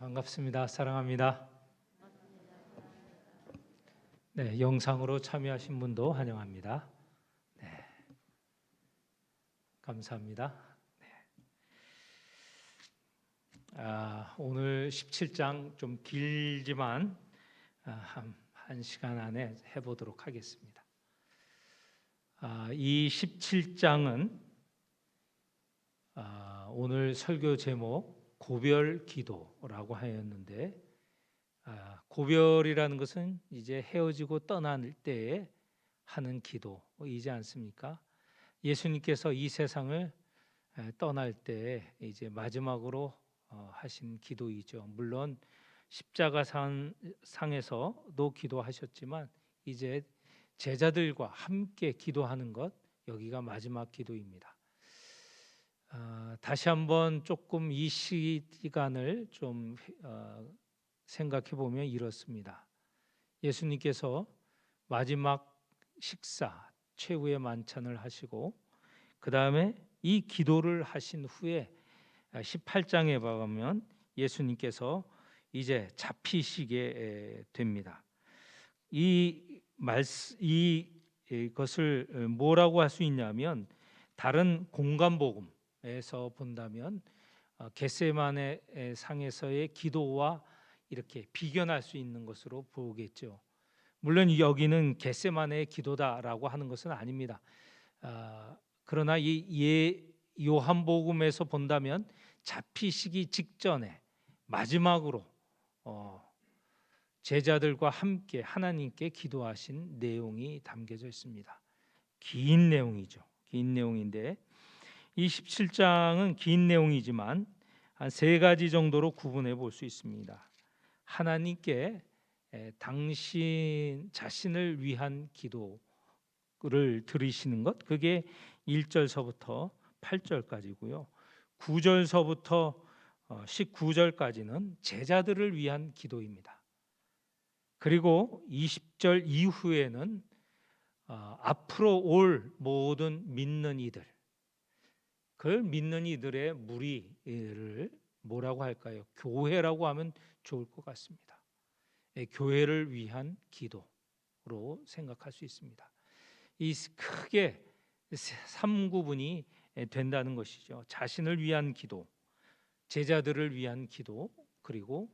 반갑습니다. 사랑합니다. 네, 영상으로 참여하신 분도 환영합니다. 네, 감사합니다. 네. 오늘 17장 좀 길지만 한 시간 안에 해보도록 하겠습니다. 이 17장은 오늘 설교 제목 고별 기도라고 하였는데 고별이라는 것은 이제 헤어지고 떠날 때에 하는 기도이지 않습니까? 예수님께서 이 세상을 떠날 때 이제 마지막으로 하신 기도이죠. 물론 십자가상에서도 기도하셨지만 이제 제자들과 함께 기도하는 것, 여기가 마지막 기도입니다. 다시 한번 조금 이 시간을 좀 생각해 보면 이렇습니다. 예수님께서 마지막 식사, 최후의 만찬을 하시고 그 다음에 이 기도를 하신 후에 18장에 보면 예수님께서 이제 잡히시게 됩니다. 이것을 뭐라고 할 수 있냐면 다른 공간복음에서 본다면 겟세마네 상에서의 기도와 이렇게 비견할 수 있는 것으로 보겠죠. 물론 여기는 겟세마네의 기도다라고 하는 것은 아닙니다. 그러나 요한복음에서 본다면 잡히시기 직전에 마지막으로 제자들과 함께 하나님께 기도하신 내용이 담겨져 있습니다. 긴 내용이죠. 긴 내용인데 이 17장은 긴 내용이지만 한 세 가지 정도로 구분해 볼 수 있습니다. 하나님께 당신 자신을 위한 기도를 드리시는 것, 그게 1절서부터 8절까지고요. 9절서부터 19절까지는 제자들을 위한 기도입니다. 그리고 20절 이후에는 앞으로 올 모든 믿는 이들, 그 믿는 이들의 무리를 뭐라고 할까요? 교회라고 하면 좋을 것 같습니다. 교회를 위한 기도로 생각할 수 있습니다. 이 크게 3구분이 된다는 것이죠. 자신을 위한 기도, 제자들을 위한 기도, 그리고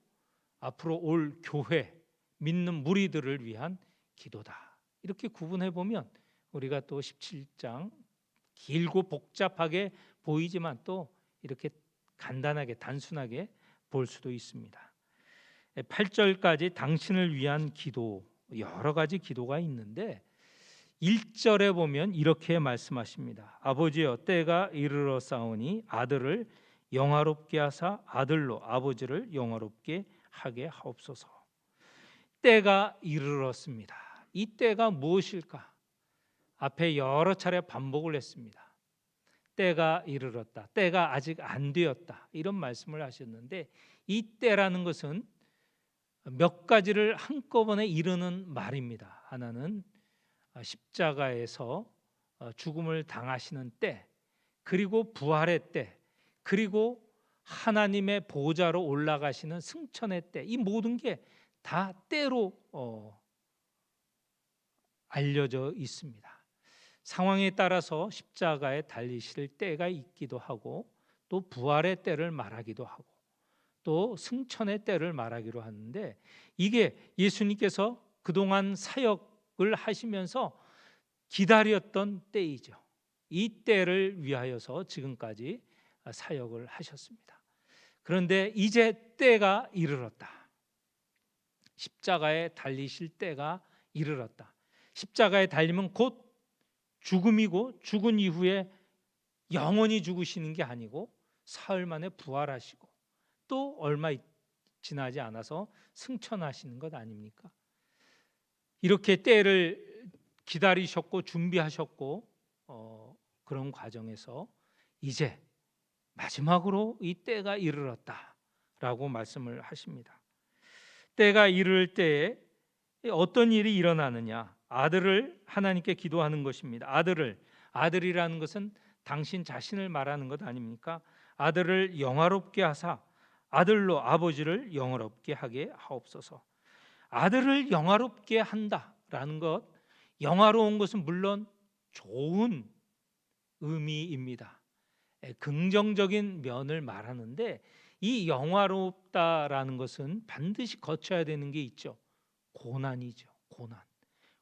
앞으로 올 교회, 믿는 무리들을 위한 기도다. 이렇게 구분해 보면 우리가 또 17장 길고 복잡하게 보이지만 또 이렇게 간단하게 단순하게 볼 수도 있습니다. 8절까지 당신을 위한 기도, 여러 가지 기도가 있는데 1절에 보면 이렇게 말씀하십니다. 아버지여 때가 이르렀사오니 아들을 영화롭게 하사 아들로 아버지를 영화롭게 하게 하옵소서. 때가 이르렀습니다. 이 때가 무엇일까? 앞에 여러 차례 반복을 했습니다. 때가 이르렀다. 때가 아직 안 되었다. 이런 말씀을 하셨는데 이 때라는 것은 몇 가지를 한꺼번에 이루는 말입니다. 하나는 십자가에서 죽음을 당하시는 때, 그리고 부활의 때, 그리고 하나님의 보좌로 올라가시는 승천의 때, 이 모든 게 다 때로 알려져 있습니다. 상황에 따라서 십자가에 달리실 때가 있기도 하고 또 부활의 때를 말하기도 하고 또 승천의 때를 말하기로 하는데 이게 예수님께서 그동안 사역을 하시면서 기다렸던 때이죠. 이 때를 위하여서 지금까지 사역을 하셨습니다. 그런데 이제 때가 이르렀다. 십자가에 달리실 때가 이르렀다. 십자가에 달리면 곧 죽음이고 죽은 이후에 영원히 죽으시는 게 아니고 사흘 만에 부활하시고 또 얼마 지나지 않아서 승천하시는 것 아닙니까? 이렇게 때를 기다리셨고 준비하셨고 그런 과정에서 이제 마지막으로 이 때가 이르렀다라고 말씀을 하십니다. 때가 이를 때에 어떤 일이 일어나느냐? 아들을 하나님께 기도하는 것입니다. 아들이라는 것은 당신 자신을 말하는 것 아닙니까? 아들을 영화롭게 하사 아들로 아버지를 영화롭게 하게 하옵소서. 아들을 영화롭게 한다라는 것, 영화로운 것은 물론 좋은 의미입니다. 긍정적인 면을 말하는데, 이 영화롭다라는 것은 반드시 거쳐야 되는 게 있죠. 고난이죠.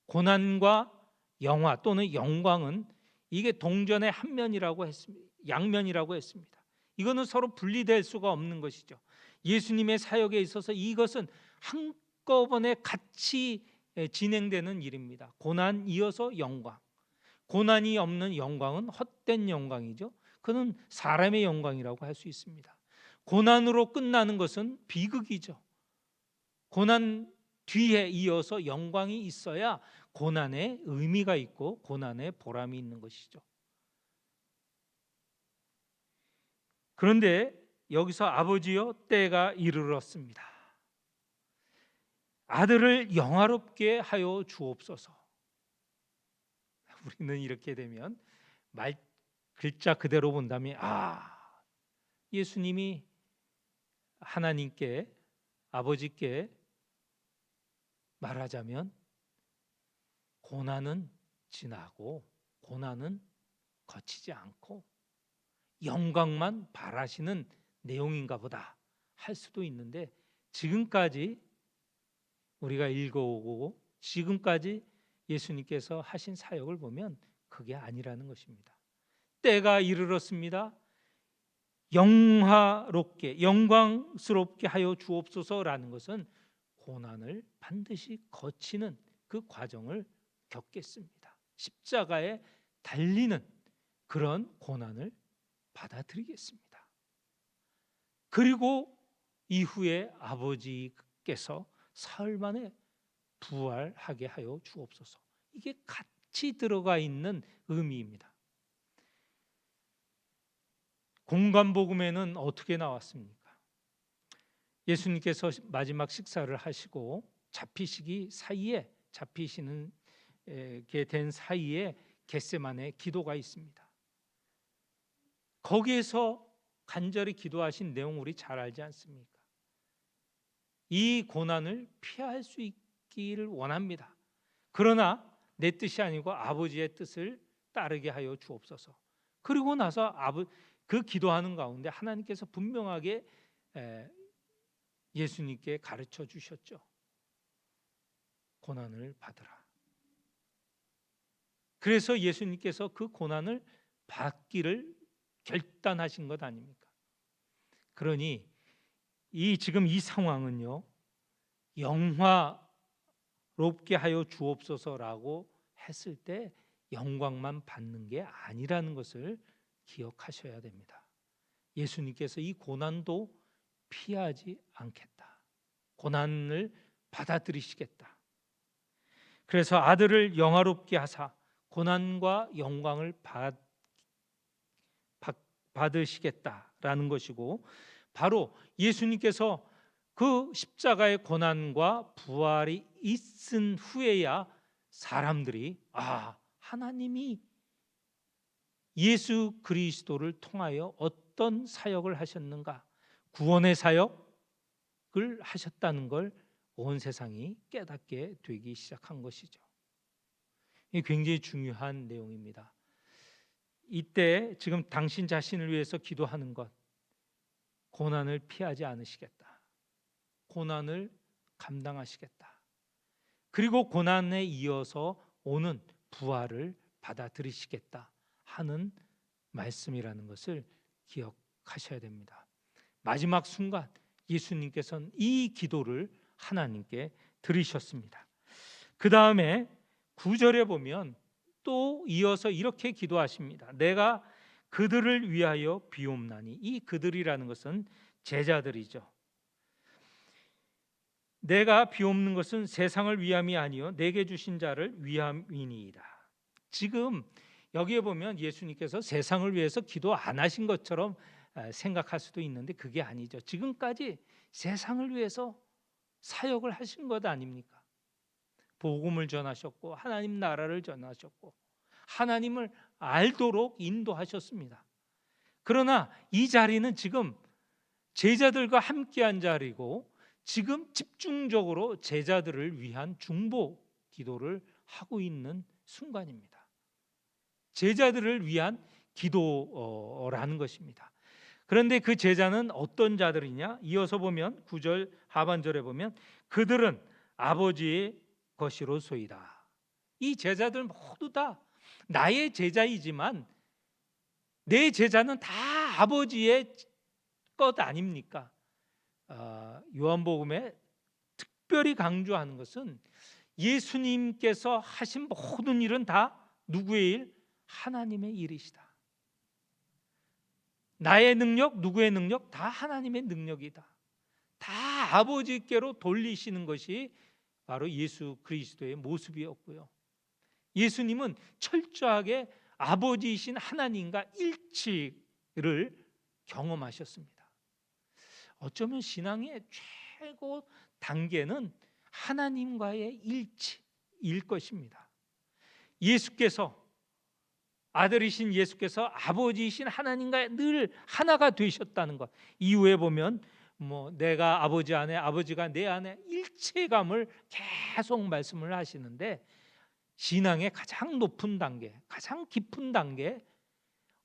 고난과 영화 또는 영광은 이게 동전의 한 면이라고 했습니다. 양면이라고 했습니다. 이거는 서로 분리될 수가 없는 것이죠. 예수님의 사역에 있어서 이것은 한꺼번에 같이 진행되는 일입니다. 고난 이어서 영광. 고난이 없는 영광은 헛된 영광이죠. 그는 사람의 영광이라고 할 수 있습니다. 고난으로 끝나는 것은 비극이죠. 고난 뒤에 이어서 영광이 있어야 고난에 의미가 있고 고난에 보람이 있는 것이죠. 그런데 여기서 아버지여 때가 이르렀습니다. 아들을 영화롭게 하여 주옵소서. 우리는 이렇게 되면 글자 그대로 본다면 예수님이 하나님께, 아버지께 말하자면 고난은 지나고 고난은 거치지 않고 영광만 바라시는 내용인가 보다 할 수도 있는데, 지금까지 우리가 읽어오고 지금까지 예수님께서 하신 사역을 보면 그게 아니라는 것입니다. 때가 이르렀습니다. 영화롭게 영광스럽게 하여 주옵소서라는 것은 고난을 반드시 거치는 그 과정을 겪겠습니다. 십자가에 달리는 그런 고난을 받아들이겠습니다. 그리고 이후에 아버지께서 사흘 만에 부활하게 하여 주옵소서. 이게 같이 들어가 있는 의미입니다. 공관복음에는 어떻게 나왔습니까? 예수님께서 마지막 식사를 하시고 잡히시는 게 된 사이에 겟세마네 기도가 있습니다. 거기에서 간절히 기도하신 내용 우리 잘 알지 않습니까? 이 고난을 피할 수 있기를 원합니다. 그러나 내 뜻이 아니고 아버지의 뜻을 따르게 하여 주옵소서. 그리고 나서 그 기도하는 가운데 하나님께서 분명하게 예수님께 가르쳐 주셨죠. 고난을 받으라. 그래서 예수님께서 그 고난을 받기를 결단하신 것 아닙니까? 그러니 지금 이 상황은요, 영화롭게 하여 주옵소서라고 했을 때 영광만 받는 게 아니라는 것을 기억하셔야 됩니다. 예수님께서 이 고난도 피하지 않겠다. 고난을 받아들이시겠다. 그래서 아들을 영화롭게 하사 고난과 영광을 받으시겠다라는 것이고, 바로 예수님께서 그 십자가의 고난과 부활이 있은 후에야 사람들이 하나님이 예수 그리스도를 통하여 어떤 사역을 하셨는가, 구원의 사역을 하셨다는 걸 온 세상이 깨닫게 되기 시작한 것이죠. 이게 굉장히 중요한 내용입니다. 이때 지금 당신 자신을 위해서 기도하는 것, 고난을 피하지 않으시겠다. 고난을 감당하시겠다. 그리고 고난에 이어서 오는 부활을 받아들이시겠다 하는 말씀이라는 것을 기억하셔야 됩니다. 마지막 순간 예수님께서는 이 기도를 하나님께 드리셨습니다. 그 다음에 9절에 보면 또 이어서 이렇게 기도하십니다. 내가 그들을 위하여 비옵나니, 이 그들이라는 것은 제자들이죠. 내가 비옵는 것은 세상을 위함이 아니요 내게 주신 자를 위함이니이다. 지금 여기에 보면 예수님께서 세상을 위해서 기도 안 하신 것처럼 생각할 수도 있는데 그게 아니죠. 지금까지 세상을 위해서 사역을 하신 것 아닙니까? 복음을 전하셨고 하나님 나라를 전하셨고 하나님을 알도록 인도하셨습니다. 그러나 이 자리는 지금 제자들과 함께한 자리고 지금 집중적으로 제자들을 위한 중보 기도를 하고 있는 순간입니다. 제자들을 위한 기도라는 것입니다. 그런데 그 제자는 어떤 자들이냐? 이어서 보면 9절 하반절에 보면 그들은 아버지의 것이로소이다. 이 제자들 모두 다 나의 제자이지만 내 제자는 다 아버지의 것 아닙니까? 요한복음에 특별히 강조하는 것은 예수님께서 하신 모든 일은 다 누구의 일? 하나님의 일이시다. 나의 능력, 누구의 능력? 다 하나님의 능력이다. 다 아버지께로 돌리시는 것이 바로 예수 그리스도의 모습이었고요. 예수님은 철저하게 아버지이신 하나님과 일치를 경험하셨습니다. 어쩌면 신앙의 최고 단계는 하나님과의 일치일 것입니다. 예수께서, 아들이신 예수께서 아버지이신 하나님과 늘 하나가 되셨다는 것. 이후에 보면 내가 아버지 안에, 아버지가 내 안에 일체감을 계속 말씀을 하시는데, 신앙의 가장 높은 단계, 가장 깊은 단계,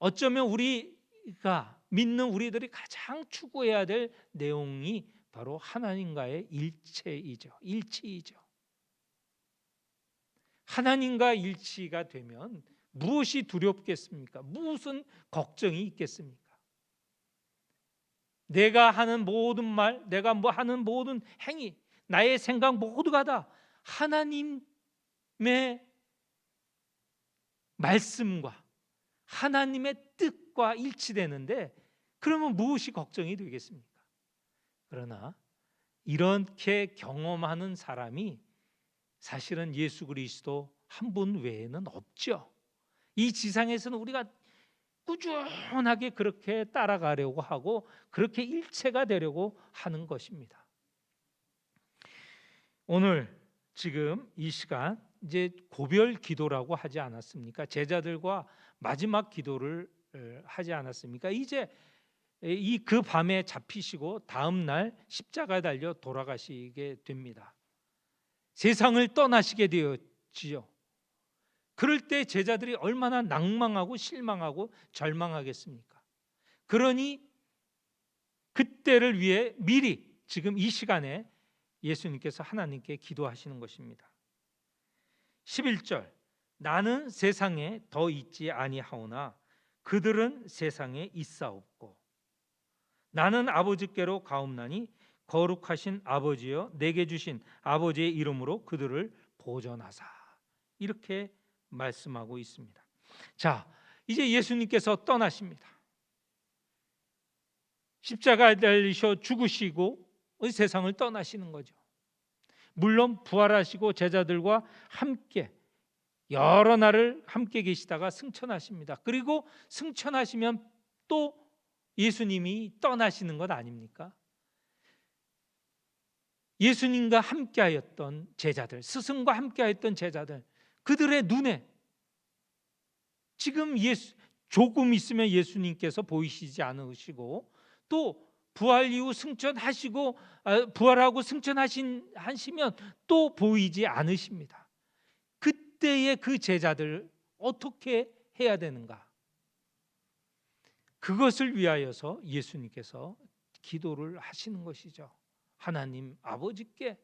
어쩌면 우리가 믿는 우리들이 가장 추구해야 될 내용이 바로 하나님과의 일치이죠. 하나님과 일치가 되면 무엇이 두렵겠습니까? 무슨 걱정이 있겠습니까? 내가 하는 모든 말, 내가 하는 모든 행위, 나의 생각 모두가 다 하나님의 말씀과 하나님의 뜻과 일치되는데, 그러면 무엇이 걱정이 되겠습니까? 그러나 이렇게 경험하는 사람이 사실은 예수 그리스도 한 분 외에는 없죠. 이 지상에서는 우리가 꾸준하게 그렇게 따라가려고 하고 그렇게 일체가 되려고 하는 것입니다. 오늘 지금 이 시간 이제 고별 기도라고 하지 않았습니까? 제자들과 마지막 기도를 하지 않았습니까? 이제 그 밤에 잡히시고 다음 날 십자가에 달려 돌아가시게 됩니다. 세상을 떠나시게 되었지요. 그럴 때 제자들이 얼마나 낭망하고 실망하고 절망하겠습니까? 그러니 그때를 위해 미리 지금 이 시간에 예수님께서 하나님께 기도하시는 것입니다. 11절, 나는 세상에 더 있지 아니하오나 그들은 세상에 있사옵고 나는 아버지께로 가옵나니 거룩하신 아버지여 내게 주신 아버지의 이름으로 그들을 보존하사. 이렇게 말씀하고 있습니다. 자, 이제 예수님께서 떠나십니다. 십자가에 달리셔 죽으시고 세상을 떠나시는 거죠. 물론 부활하시고 제자들과 함께 여러 날을 함께 계시다가 승천하십니다. 그리고 승천하시면 또 예수님이 떠나시는 것 아닙니까? 예수님과 함께하였던 제자들, 스승과 함께하였던 제자들, 그들의 눈에 지금 조금 있으면 예수님께서 보이시지 않으시고 또 부활 이후 승천하시고 부활하고 승천하시면 또 보이지 않으십니다. 그때의 그 제자들 어떻게 해야 되는가? 그것을 위하여서 예수님께서 기도를 하시는 것이죠. 하나님 아버지께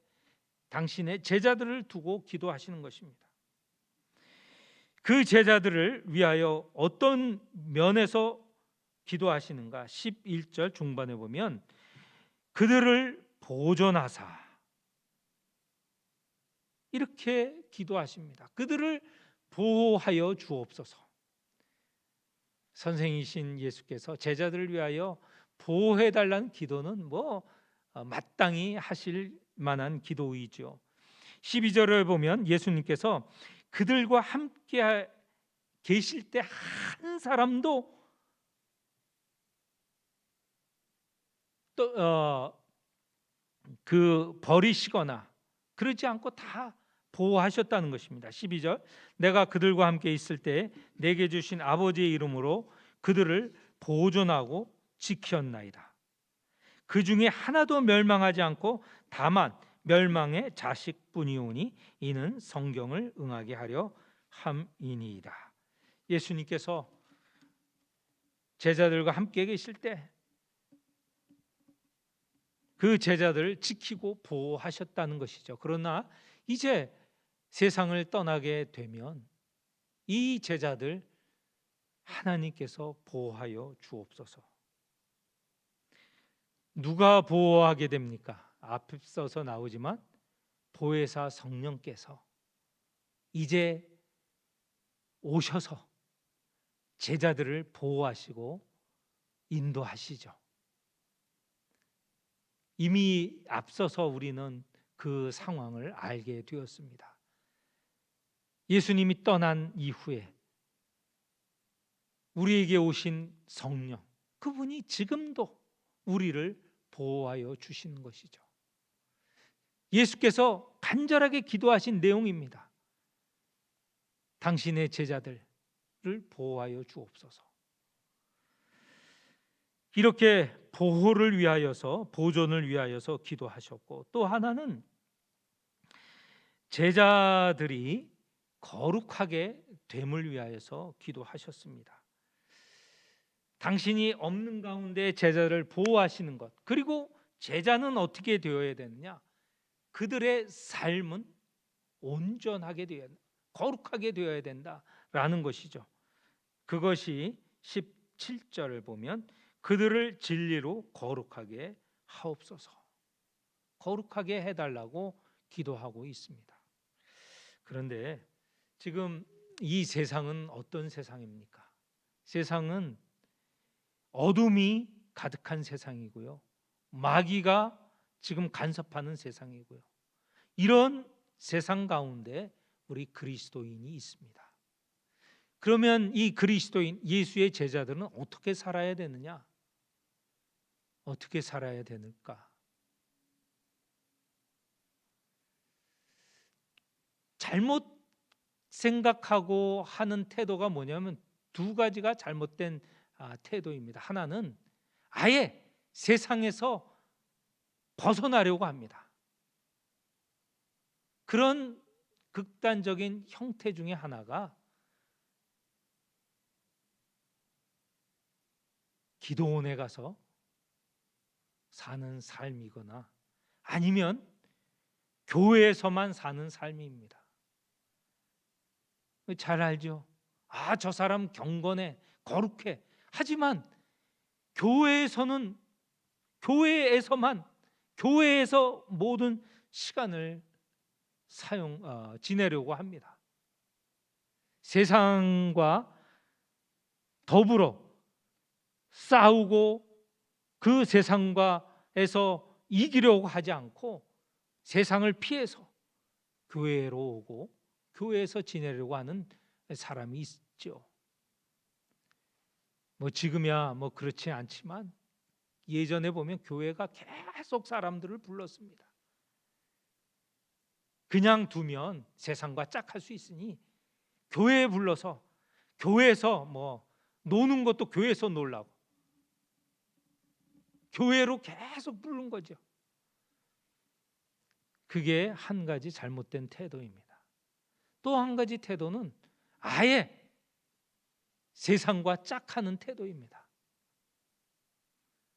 당신의 제자들을 두고 기도하시는 것입니다. 그 제자들을 위하여 어떤 면에서 기도하시는가? 11절 중반에 보면 그들을 보존하사 이렇게 기도하십니다. 그들을 보호하여 주옵소서. 선생이신 예수께서 제자들을 위하여 보호해달라는 기도는 마땅히 하실 만한 기도이죠. 12절을 보면 예수님께서 그들과 함께 계실 때 한 사람도 버리시거나 그러지 않고 다 보호하셨다는 것입니다. 12절, 내가 그들과 함께 있을 때 내게 주신 아버지의 이름으로 그들을 보존하고 지켰나이다. 그 중에 하나도 멸망하지 않고 다만 멸망의 자식뿐이오니 이는 성경을 응하게 하려 함이니이다. 예수님께서 제자들과 함께 계실 때 그 제자들을 지키고 보호하셨다는 것이죠. 그러나 이제 세상을 떠나게 되면 이 제자들 하나님께서 보호하여 주옵소서. 누가 보호하게 됩니까? 앞서서 나오지만 보혜사 성령께서 이제 오셔서 제자들을 보호하시고 인도하시죠. 이미 앞서서 우리는 그 상황을 알게 되었습니다. 예수님이 떠난 이후에 우리에게 오신 성령, 그분이 지금도 우리를 보호하여 주시는 것이죠. 예수께서 간절하게 기도하신 내용입니다. 당신의 제자들을 보호하여 주옵소서. 이렇게 보호를 위하여서, 보존을 위하여서 기도하셨고, 또 하나는 제자들이 거룩하게 됨을 위하여서 기도하셨습니다. 당신이 없는 가운데 제자를 보호하시는 것, 그리고 제자는 어떻게 되어야 되느냐? 그들의 삶은 온전하게 되어야 된다, 거룩하게 되어야 된다라는 것이죠. 그것이 17절을 보면 그들을 진리로 거룩하게 하옵소서, 거룩하게 해달라고 기도하고 있습니다. 그런데 지금 이 세상은 어떤 세상입니까? 세상은 어둠이 가득한 세상이고요, 마귀가 지금 간섭하는 세상이고요, 이런 세상 가운데 우리 그리스도인이 있습니다. 그러면 이 그리스도인, 예수의 제자들은 어떻게 살아야 되느냐? 어떻게 살아야 되는가? 잘못 생각하고 하는 태도가 뭐냐면 두 가지가 잘못된 태도입니다. 하나는 아예 세상에서 벗어나려고 합니다. 그런 극단적인 형태 중에 하나가 기도원에 가서 사는 삶이거나 아니면 교회에서만 사는 삶입니다. 잘 알죠? 저 사람 경건해, 거룩해. 하지만 교회에서는 교회에서 모든 시간을 지내려고 합니다. 세상과 더불어 싸우고 그 세상과에서 이기려고 하지 않고 세상을 피해서 교회로 오고 교회에서 지내려고 하는 사람이 있죠. 지금이야 그렇지 않지만 예전에 보면 교회가 계속 사람들을 불렀습니다. 그냥 두면 세상과 짝할 수 있으니 교회에 불러서 교회에서 노는 것도 교회에서 놀라고 교회로 계속 부른 거죠. 그게 한 가지 잘못된 태도입니다. 또 한 가지 태도는 아예 세상과 짝하는 태도입니다.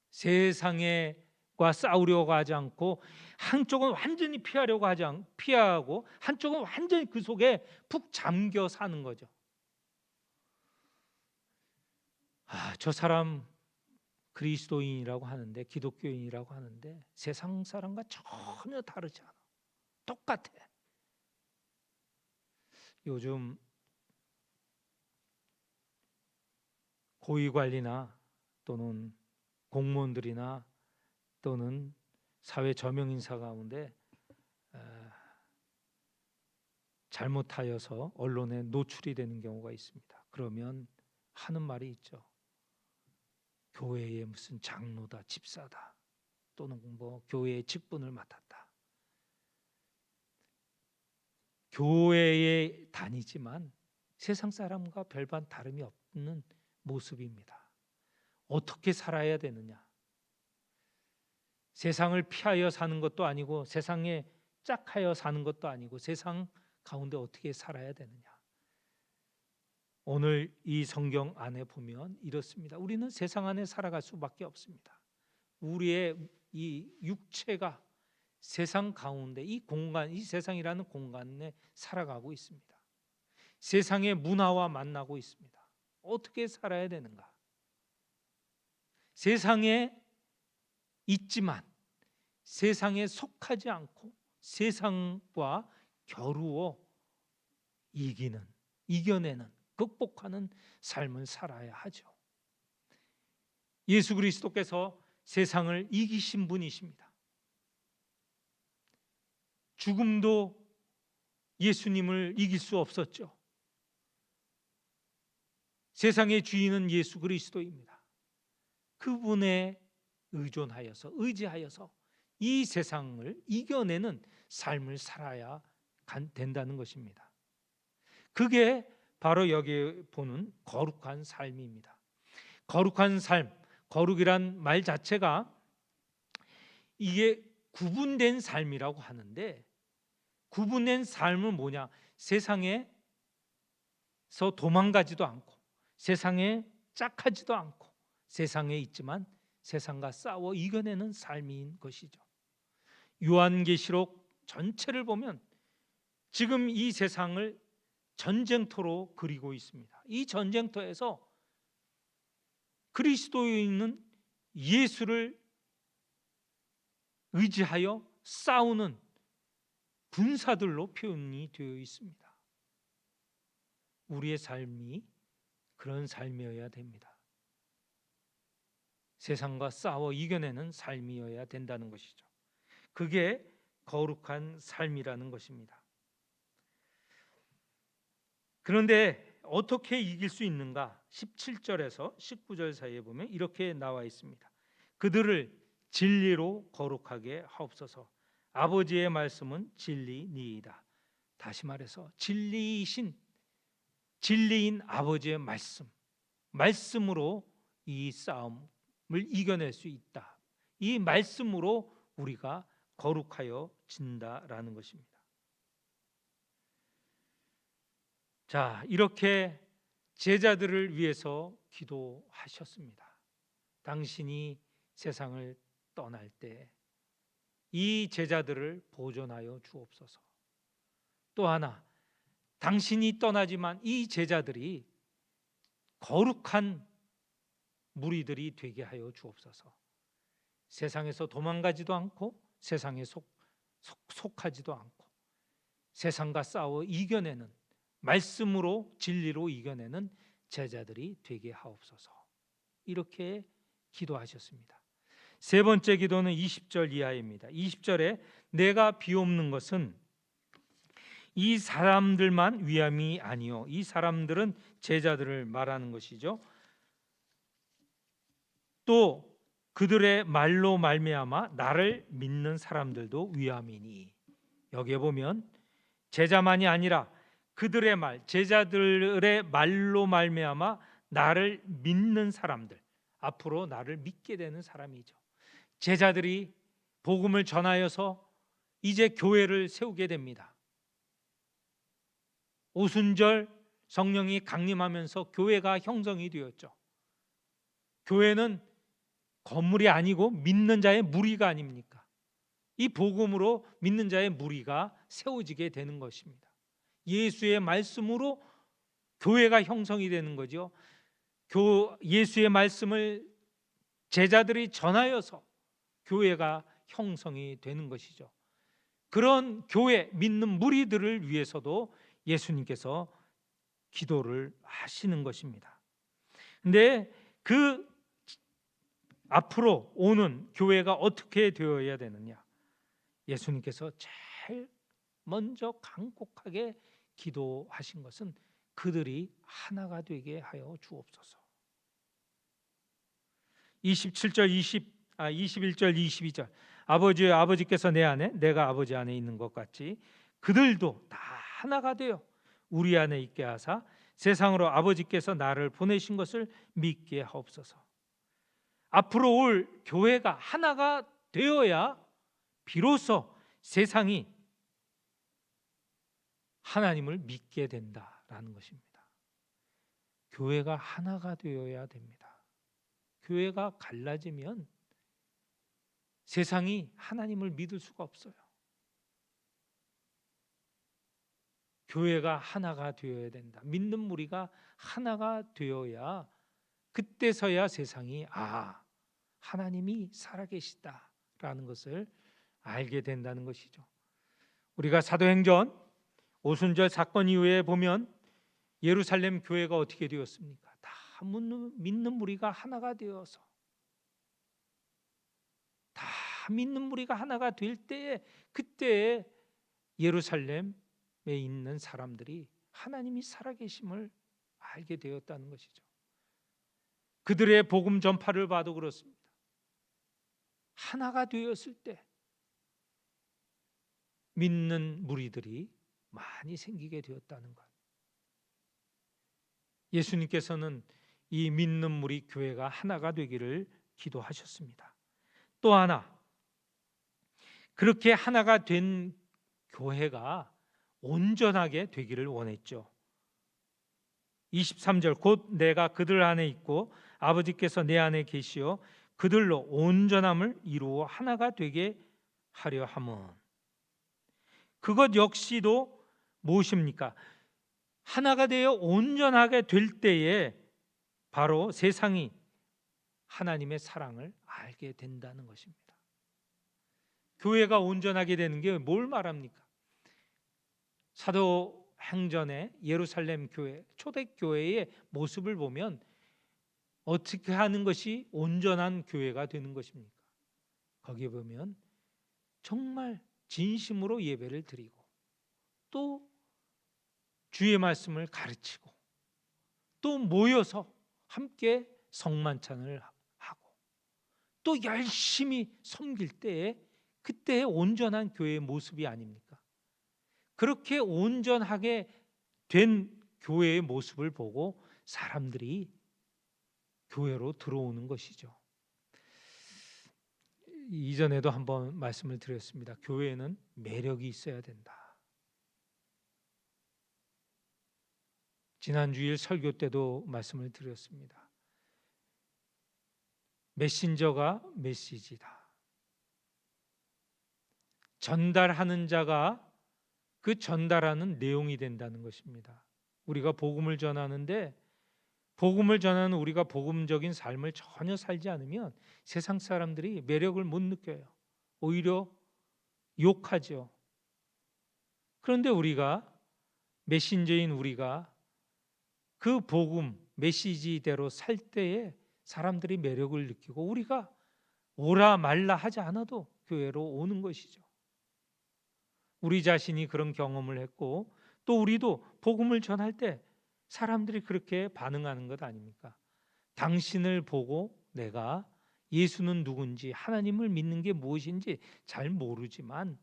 세상과 싸우려고 하지 않고 한쪽은 완전히 피하고 한쪽은 완전히 그 속에 푹 잠겨 사는 거죠. 저 사람 그리스도인이라고 하는데, 기독교인이라고 하는데 세상 사람과 전혀 다르지 않아. 똑같아. 요즘 고위관리나 또는 공무원들이나 또는 사회 저명 인사 가운데 잘못하여서 언론에 노출이 되는 경우가 있습니다. 그러면 하는 말이 있죠. 교회의 무슨 장로다, 집사다, 또는 교회의 직분을 맡았다. 교회에 다니지만 세상 사람과 별반 다름이 없는 모습입니다. 어떻게 살아야 되느냐? 세상을 피하여 사는 것도 아니고 세상에 짝하여 사는 것도 아니고 세상 가운데 어떻게 살아야 되느냐. 오늘 이 성경 안에 보면 이렇습니다. 우리는 세상 안에 살아갈 수밖에 없습니다. 우리의 이 육체가 세상 가운데 이 공간, 이 세상이라는 공간에 살아가고 있습니다. 세상의 문화와 만나고 있습니다. 어떻게 살아야 되는가? 세상에 있지만 세상에 속하지 않고 세상과 겨루어 이겨내는, 극복하는 삶을 살아야 하죠. 예수 그리스도께서 세상을 이기신 분이십니다. 죽음도 예수님을 이길 수 없었죠. 세상의 주인은 예수 그리스도입니다. 그분에 의지하여서 이 세상을 이겨내는 삶을 살아야 된다는 것입니다. 그게 바로 여기에 보는 거룩한 삶입니다. 거룩한 삶, 거룩이란 말 자체가 이게 구분된 삶이라고 하는데, 구분된 삶은 뭐냐? 세상에서 도망가지도 않고 세상에 짝하지도 않고 세상에 있지만 세상과 싸워 이겨내는 삶인 것이죠. 요한계시록 전체를 보면 지금 이 세상을 전쟁터로 그리고 있습니다. 이 전쟁터에서 그리스도인은 예수를 의지하여 싸우는 군사들로 표현이 되어 있습니다. 우리의 삶이 그런 삶이어야 됩니다. 세상과 싸워 이겨내는 삶이어야 된다는 것이죠. 그게 거룩한 삶이라는 것입니다. 그런데 어떻게 이길 수 있는가? 17절에서 19절 사이에 보면 이렇게 나와 있습니다. 그들을 진리로 거룩하게 하옵소서. 아버지의 말씀은 진리니이다. 다시 말해서 진리인 아버지의 말씀으로 이 싸움을 이겨낼 수 있다. 이 말씀으로 우리가 거룩하여진다라는 것입니다. 자, 이렇게 제자들을 위해서 기도하셨습니다. 당신이 세상을 떠날 때 이 제자들을 보존하여 주옵소서. 또 하나, 당신이 떠나지만 이 제자들이 거룩한 무리들이 되게 하여 주옵소서. 세상에서 도망가지도 않고 세상에 속하지도 않고 세상과 싸워 이겨내는, 말씀으로 진리로 이겨내는 제자들이 되게 하옵소서. 이렇게 기도하셨습니다. 세 번째 기도는 20절 이하입니다. 20절에 내가 비옵는 것은 이 사람들만 위함이 아니요. 이 사람들은 제자들을 말하는 것이죠. 또 그들의 말로 말미암아 나를 믿는 사람들도 위함이니. 여기에 보면 제자만이 아니라 그들의 말, 제자들의 말로 말미암아 나를 믿는 사람들, 앞으로 나를 믿게 되는 사람이죠. 제자들이 복음을 전하여서 이제 교회를 세우게 됩니다. 오순절 성령이 강림하면서 교회가 형성이 되었죠. 교회는 건물이 아니고 믿는 자의 무리가 아닙니까? 이 복음으로 믿는 자의 무리가 세워지게 되는 것입니다. 예수의 말씀으로 교회가 형성이 되는 거죠. 예수의 말씀을 제자들이 전하여서 교회가 형성이 되는 것이죠. 그런 교회, 믿는 무리들을 위해서도 예수님께서 기도를 하시는 것입니다. 근데 그 앞으로 오는 교회가 어떻게 되어야 되느냐? 예수님께서 제일 먼저 간곡하게 기도하신 것은 그들이 하나가 되게 하여 주옵소서. 21절 22절 아버지께서 내 안에 내가 아버지 안에 있는 것 같이 그들도 다 하나가 되어 우리 안에 있게 하사 세상으로 아버지께서 나를 보내신 것을 믿게 하옵소서. 앞으로 올 교회가 하나가 되어야 비로소 세상이 하나님을 믿게 된다라는 것입니다. 교회가 하나가 되어야 됩니다. 교회가 갈라지면 세상이 하나님을 믿을 수가 없어요. 교회가 하나가 되어야 된다. 믿는 무리가 하나가 되어야 그때서야 세상이 하나님이 살아계시다라는 것을 알게 된다는 것이죠. 우리가 사도행전 오순절 사건 이후에 보면 예루살렘 교회가 어떻게 되었습니까? 다 믿는 무리가 하나가 되어서 다 믿는 무리가 하나가 될 때에 그때 예루살렘에 있는 사람들이 하나님이 살아계심을 알게 되었다는 것이죠. 그들의 복음 전파를 봐도 그렇습니다. 하나가 되었을 때 믿는 무리들이 많이 생기게 되었다는 것. 예수님께서는 이 믿는 무리 교회가 하나가 되기를 기도하셨습니다. 또 하나, 그렇게 하나가 된 교회가 온전하게 되기를 원했죠. 23절 곧 내가 그들 안에 있고 아버지께서 내 안에 계시어 그들로 온전함을 이루어 하나가 되게 하려 함은, 그것 역시도 무엇입니까? 하나가 되어 온전하게 될 때에 바로 세상이 하나님의 사랑을 알게 된다는 것입니다. 교회가 온전하게 되는 게 뭘 말합니까? 사도행전의 예루살렘 교회, 초대교회의 모습을 보면 어떻게 하는 것이 온전한 교회가 되는 것입니까? 거기에 보면 정말 진심으로 예배를 드리고 또 주의 말씀을 가르치고 또 모여서 함께 성만찬을 하고 또 열심히 섬길 때에 그때의 온전한 교회의 모습이 아닙니까? 그렇게 온전하게 된 교회의 모습을 보고 사람들이 교회로 들어오는 것이죠. 이전에도 한번 말씀을 드렸습니다. 교회에는 매력이 있어야 된다. 지난주일 설교 때도 말씀을 드렸습니다. 메신저가 메시지다. 전달하는 자가 그 전달하는 내용이 된다는 것입니다. 우리가 복음을 전하는데 복음을 전하는 우리가 복음적인 삶을 전혀 살지 않으면 세상 사람들이 매력을 못 느껴요. 오히려 욕하죠. 그런데 우리가 메신저인 우리가 그 복음 메시지대로 살 때에 사람들이 매력을 느끼고 우리가 오라 말라 하지 않아도 교회로 오는 것이죠. 우리 자신이 그런 경험을 했고 또 우리도 복음을 전할 때 사람들이 그렇게 반응하는 것 아닙니까? 당신을 보고 내가 예수는 누군지 하나님을 믿는 게 무엇인지 잘 모르지만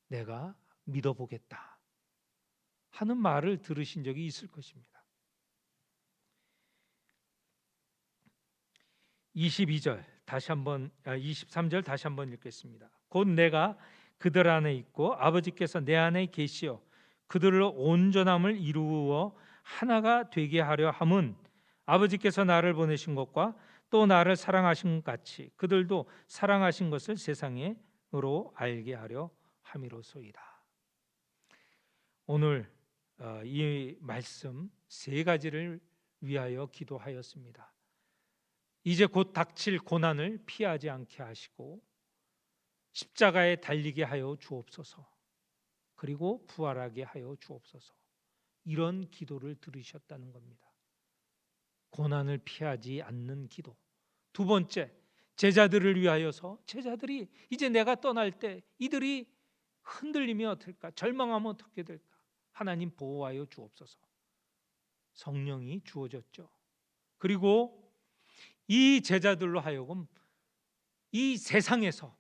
내가 믿어보겠다 하는 말을 들으신 적이 있을 것입니다. 22절 다시 한번 23절 다시 한번 읽겠습니다. 곧 내가 그들 안에 있고 아버지께서 내 안에 계시어 그들로 온전함을 이루어 하나가 되게 하려 함은 아버지께서 나를 보내신 것과 또 나를 사랑하신 것 같이 그들도 사랑하신 것을 세상으로 알게 하려 함이로소이다. 오늘 이 말씀 세 가지를 위하여 기도하였습니다. 이제 곧 닥칠 고난을 피하지 않게 하시고 십자가에 달리게 하여 주옵소서. 그리고 부활하게 하여 주옵소서. 이런 기도를 들으셨다는 겁니다. 고난을 피하지 않는 기도. 두 번째, 제자들을 위하여서 제자들이 이제 내가 떠날 때 이들이 흔들리면 어떨까? 절망하면 어떻게 될까? 하나님 보호하여 주옵소서. 성령이 주어졌죠. 그리고 이 제자들로 하여금 이 세상에서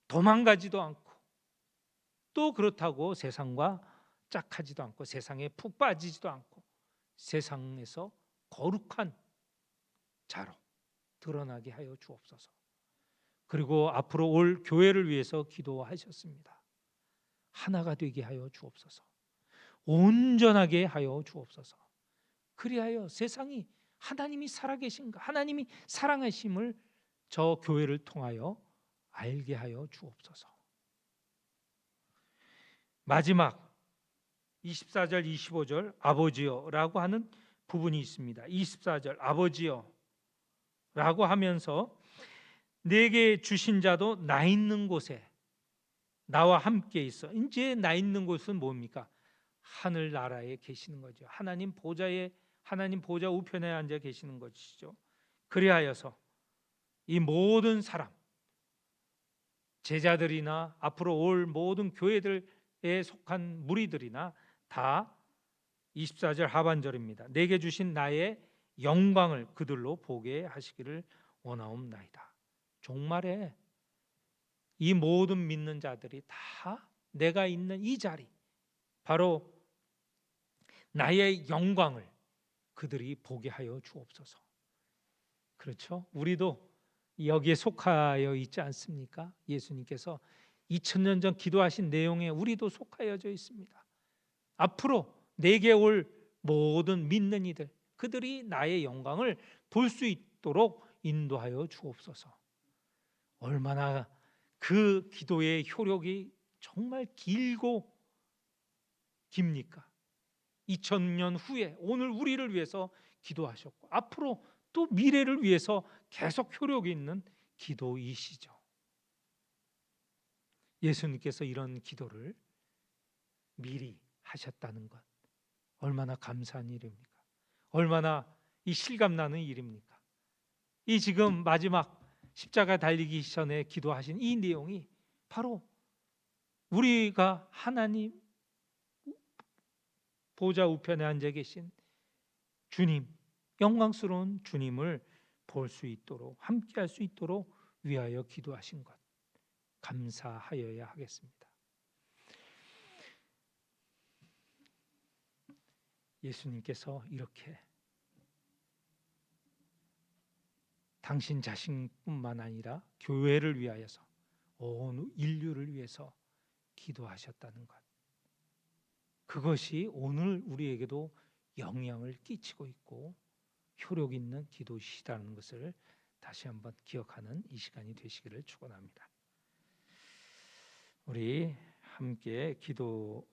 도망가지도 않고 또 그렇다고 세상과 짝하지도 않고 세상에 푹 빠지지도 않고 세상에서 거룩한 자로 드러나게 하여 주옵소서. 그리고 앞으로 올 교회를 위해서 기도하셨습니다. 하나가 되게 하여 주옵소서. 온전하게 하여 주옵소서. 그리하여 세상이 하나님이 살아계신가, 하나님이 사랑하심을 저 교회를 통하여 알게 하여 주옵소서. 마지막 24절 25절 아버지여라고 하는 부분이 있습니다. 24절 아버지여라고 하면서 내게 주신 자도 나 있는 곳에 나와 함께 있어. 이제 나 있는 곳은 뭡니까? 하늘 나라에 계시는 거죠. 하나님 보좌 우편에 앉아 계시는 것이죠. 그리하여서 이 모든 사람, 제자들이나 앞으로 올 모든 교회들에 속한 무리들이나 다 24절 하반절입니다. 내게 주신 나의 영광을 그들로 보게 하시기를 원하옵나이다. 종말에 이 모든 믿는 자들이 다 내가 있는 이 자리, 바로 나의 영광을 그들이 보게 하여 주옵소서. 그렇죠? 우리도 여기에 속하여 있지 않습니까? 예수님께서 2000년 전 기도하신 내용에 우리도 속하여져 있습니다. 앞으로 내게 올 모든 믿는 이들, 그들이 나의 영광을 볼 수 있도록 인도하여 주옵소서. 얼마나 그 기도의 효력이 정말 길고 깁니까? 2000년 후에 오늘 우리를 위해서 기도하셨고 앞으로 또 미래를 위해서 계속 효력이 있는 기도이시죠. 예수님께서 이런 기도를 미리 하셨다는 것, 얼마나 감사한 일입니까? 얼마나 이 실감나는 일입니까? 이 지금 마지막 십자가 달리기 전에 기도하신 이 내용이 바로 우리가 하나님 보좌 우편에 앉아 계신 주님, 영광스러운 주님을 볼 수 있도록, 함께할 수 있도록 위하여 기도하신 것, 감사하여야 하겠습니다. 예수님께서 이렇게 당신 자신뿐만 아니라 교회를 위하여서 온 인류를 위해서 기도하셨다는 것, 그것이 오늘 우리에게도 영향을 끼치고 있고 효력 있는 기도시다는 것을 다시 한번 기억하는 이 시간이 되시기를 축원합니다. 우리 함께 기도